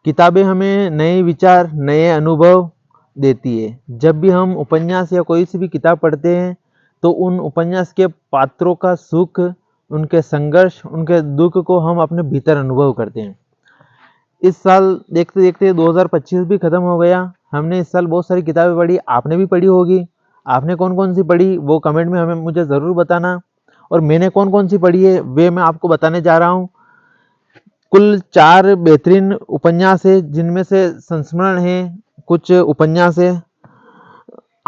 किताबें हमें नए विचार, नए अनुभव देती है। जब भी हम उपन्यास या कोई सी भी किताब पढ़ते हैं तो उन उपन्यास के पात्रों का सुख, उनके संघर्ष, उनके दुख को हम अपने भीतर अनुभव करते हैं। इस साल देखते देखते 2025 भी खत्म हो गया। हमने इस साल बहुत सारी किताबें पढ़ी, आपने भी पढ़ी होगी। आपने कौन कौन सी पढ़ी वो कमेंट में हमें मुझे ज़रूर बताना, और मैंने कौन कौन सी पढ़ी है वे मैं आपको बताने जा रहा हूँ। कुल 4 बेहतरीन उपन्यास है, जिनमें से संस्मरण है, कुछ उपन्यास है।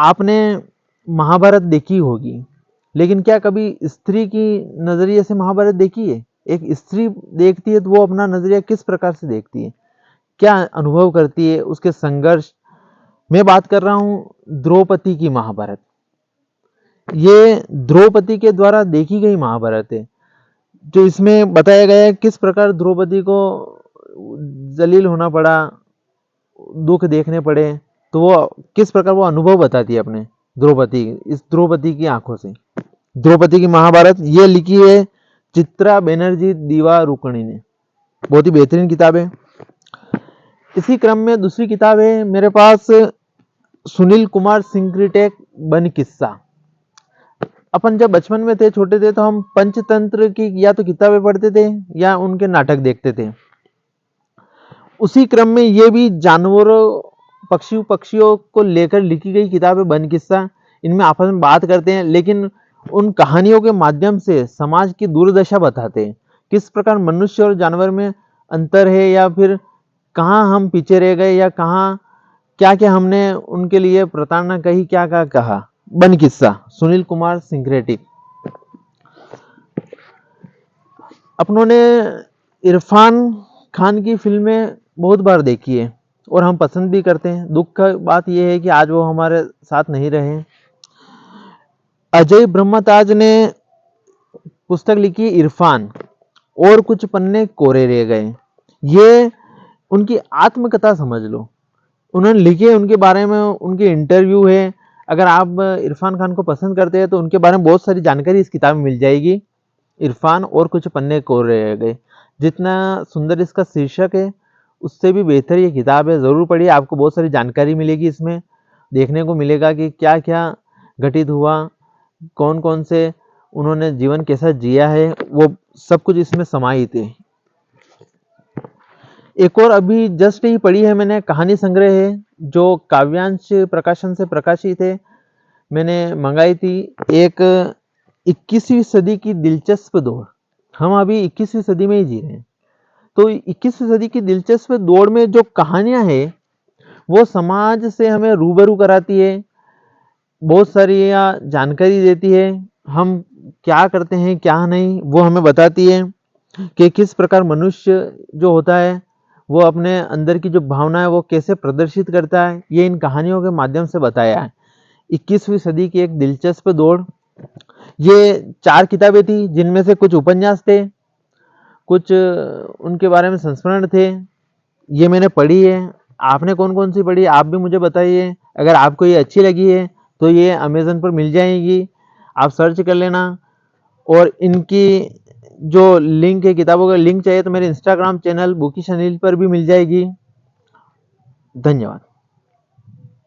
आपने महाभारत देखी होगी, लेकिन क्या कभी स्त्री की नज़रिए से महाभारत देखी है? एक स्त्री देखती है तो वो अपना नज़रिया किस प्रकार से देखती है, क्या अनुभव करती है, उसके संघर्ष। मैं बात कर रहा हूँ द्रौपदी की महाभारत। ये द्रौपदी के द्वारा देखी गई महाभारत है, जो इसमें बताया गया है किस प्रकार द्रौपदी को जलील होना पड़ा, दुख देखने पड़े, तो वो किस प्रकार वो अनुभव बताती है अपने द्रौपदी, इस द्रौपदी की आंखों से। द्रौपदी की महाभारत ये लिखी है चित्रा बनर्जी दीवा रुकणी ने। बहुत ही बेहतरीन किताब है। इसी क्रम में दूसरी किताब है मेरे पास, सुनील कुमार सिंक्रीटेक बन किस्सा। अपन जब बचपन में थे, छोटे थे, तो हम पंचतंत्र की या तो किताबें पढ़ते थे या उनके नाटक देखते थे। उसी क्रम में ये भी जानवरों, पक्षियों को लेकर लिखी गई किताब है बन किस्सा। इनमें आपस में बात करते हैं, लेकिन उन कहानियों के माध्यम से समाज की दुर्दशा बताते हैं, किस प्रकार मनुष्य और जानवर में अंतर है, या फिर कहाँ हम पीछे रह गए, या कहाँ क्या क्या हमने उनके लिए प्रताड़ना कही, क्या क्या कहा। बन किस्सा, सुनील कुमार सिंक्रेटिक। अपनों ने इरफान खान की फिल्में बहुत बार देखी है और हम पसंद भी करते हैं। दुख का बात यह है कि आज वो हमारे साथ नहीं रहे। अजय ब्रह्मताज ने पुस्तक लिखी इरफान और कुछ पन्ने कोरे रह गए। ये उनकी आत्मकथा समझ लो, उन्होंने लिखे, उनके बारे में उनके इंटरव्यू है। अगर आप इरफान खान को पसंद करते हैं तो उनके बारे में बहुत सारी जानकारी इस किताब में मिल जाएगी। इरफान और कुछ पन्ने कोरे रह गए, जितना सुंदर इसका शीर्षक है उससे भी बेहतर ये किताब है। ज़रूर पढ़िए, आपको बहुत सारी जानकारी मिलेगी। इसमें देखने को मिलेगा कि क्या क्या घटित हुआ, कौन कौन से उन्होंने जीवन कैसा जिया है, वो सब कुछ इसमें समाहित है। एक और अभी जस्ट ही पढ़ी है मैंने, कहानी संग्रह है, जो काव्यांश प्रकाशन से प्रकाशित है। मैंने मंगाई थी, एक 21वीं सदी की दिलचस्प दौड़। हम अभी 21वीं सदी में ही जी रहे हैं, तो 21वीं सदी की दिलचस्प दौड़ में जो कहानियां हैं वो समाज से हमें रूबरू कराती है, बहुत सारी जानकारी देती है। हम क्या करते हैं क्या नहीं वो हमें बताती है, कि किस प्रकार मनुष्य जो होता है वो अपने अंदर की जो भावना है वो कैसे प्रदर्शित करता है। ये इन कहानियों के माध्यम से बताया है। 21वीं सदी की एक दिलचस्प दौड़, ये 4 किताबें थी, जिनमें से कुछ उपन्यास थे, कुछ उनके बारे में संस्मरण थे। ये मैंने पढ़ी है। आपने कौन कौन सी पढ़ी, आप भी मुझे बताइए। अगर आपको ये अच्छी लगी है तो ये अमेज़न पर मिल जाएगी, आप सर्च कर लेना। और इनकी जो लिंक है, किताबों का लिंक चाहिए तो मेरे इंस्टाग्राम चैनल बुकिश अनिल पर भी मिल जाएगी। धन्यवाद।